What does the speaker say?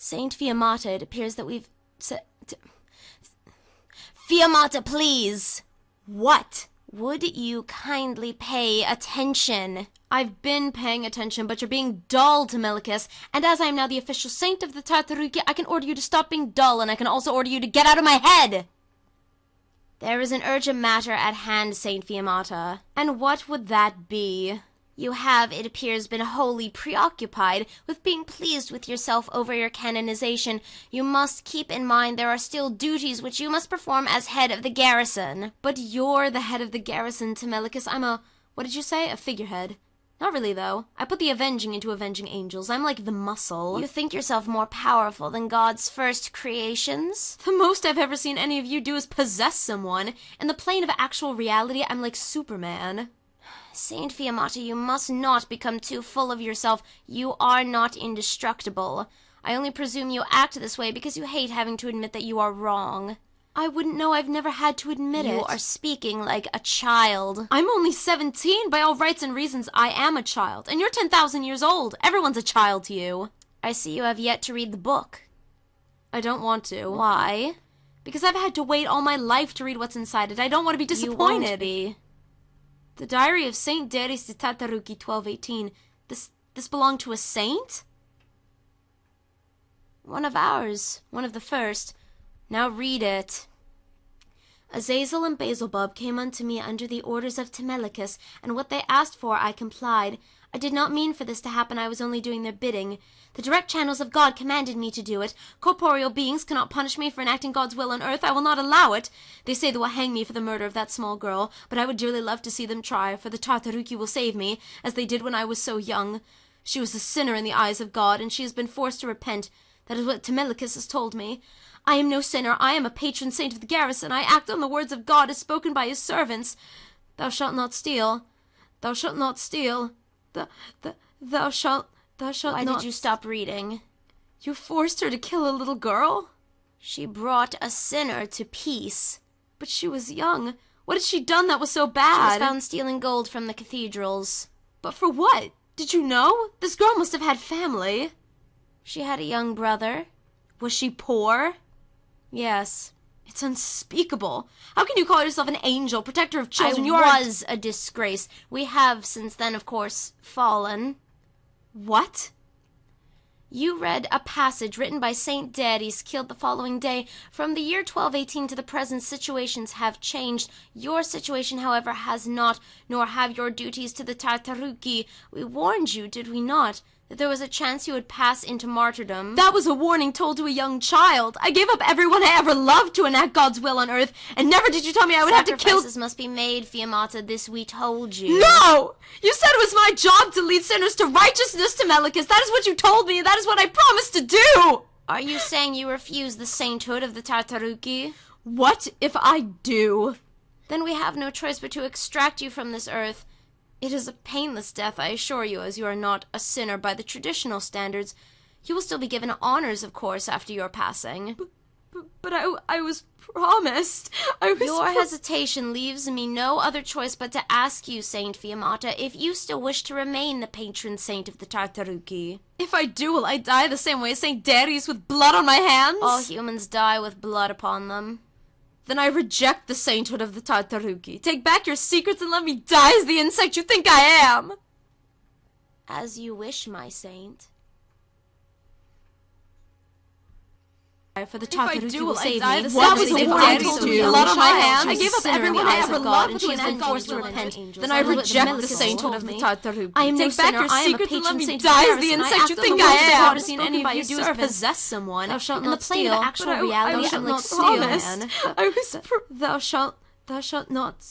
Saint Fiammata, it appears that we've... Fiammata, please! What? Would you kindly pay attention? I've been paying attention, but you're being dull, Temelicus. And as I am now the official saint of the Tartaruki, I can order you to stop being dull, and I can also order you to get out of my head! There is an urgent matter at hand, Saint Fiammata. And what would that be? You have, it appears, been wholly preoccupied with being pleased with yourself over your canonization. You must keep in mind there are still duties which you must perform as head of the garrison. But you're the head of the garrison, Temelicus. I'm a... what did you say? A figurehead. Not really, though. I put the avenging into avenging angels. I'm like the muscle. You think yourself more powerful than God's first creations? The most I've ever seen any of you do is possess someone. In the plane of actual reality, I'm like Superman. Saint Fiammata, you must not become too full of yourself. You are not indestructible. I only presume you act this way because you hate having to admit that you are wrong. I wouldn't know. I've never had to admit it. You are speaking like a child. I'm only 17. By all rights and reasons, I am a child. And you're 10,000 years old. Everyone's a child to you. I see you have yet to read the book. I don't want to. Why? Because I've had to wait all my life to read what's inside it. I don't want to be disappointed. You won't be. The Diary of Saint Darius de Tartaruki, 1218. This belonged to a saint? One of ours. One of the first. Now read it. Azazel and Beelzebub came unto me under the orders of Temelicus, and what they asked for I complied. I did not mean for this to happen, I was only doing their bidding. The direct channels of God commanded me to do it. Corporeal beings cannot punish me for enacting God's will on earth. I will not allow it. They say they will hang me for the murder of that small girl, but I would dearly love to see them try, for the Tartaruki will save me, as they did when I was so young. She was a sinner in the eyes of God, and she has been forced to repent. That is what Temelicus has told me. I am no sinner. I am a patron saint of the garrison. I act on the words of God as spoken by his servants. Thou shalt not steal. Thou shalt not steal. Thou shalt Why not... did you stop reading? You forced her to kill a little girl? She brought a sinner to peace. But she was young. What had she done that was so bad? She was found stealing gold from the cathedrals. But for what? Did you know? This girl must have had family. She had a young brother. Was she poor? Yes. It's unspeakable. How can you call yourself an angel, protector of children? You was a disgrace. We have, since then, of course, fallen. What? You read a passage written by Saint Darius, killed the following day. From the year 1218 to the present, situations have changed. Your situation, however, has not, nor have your duties to the Tartaruki. We warned you, did we not, that there was a chance you would pass into martyrdom? That was a warning told to a young child. I gave up everyone I ever loved to enact God's will on earth, and never did you tell me I would have to kill... Sacrifices must be made, Fiammata. This we told you. No! You said it was my job to lead sinners to righteousness, Temelicus. That is what you told me, and that is what I promised to do! Are you saying you refuse the sainthood of the Tartaruki? What if I do? Then we have no choice but to extract you from this earth. It is a painless death, I assure you, as you are not a sinner by the traditional standards. You will still be given honors, of course, after your passing. But I was promised. Your hesitation leaves me no other choice but to ask you, Saint Fiammata, if you still wish to remain the patron saint of the Tartaruki. If I do, will I die the same way as Saint Darius with blood on my hands? All humans die with blood upon them. Then I reject the sainthood of the Tartaruki. Take back your secrets and let me die as the insect you think I am. As you wish, my saint. For the Tartaruki will save me. That was a warning told me. Blood on my hands. I gave up everyone I ever loved, and she has been forced to repent. Then I reject the sainthood of the Tartaruki. I am no Take back sinner. your I am a secrets and let patron me saint die of as the the garrison. insect you I think act on I the words am. of God I've seen any of you do is possess someone. Thou shalt In the not plane steal. of actual reality, I'm like Steel Man. Thou shalt not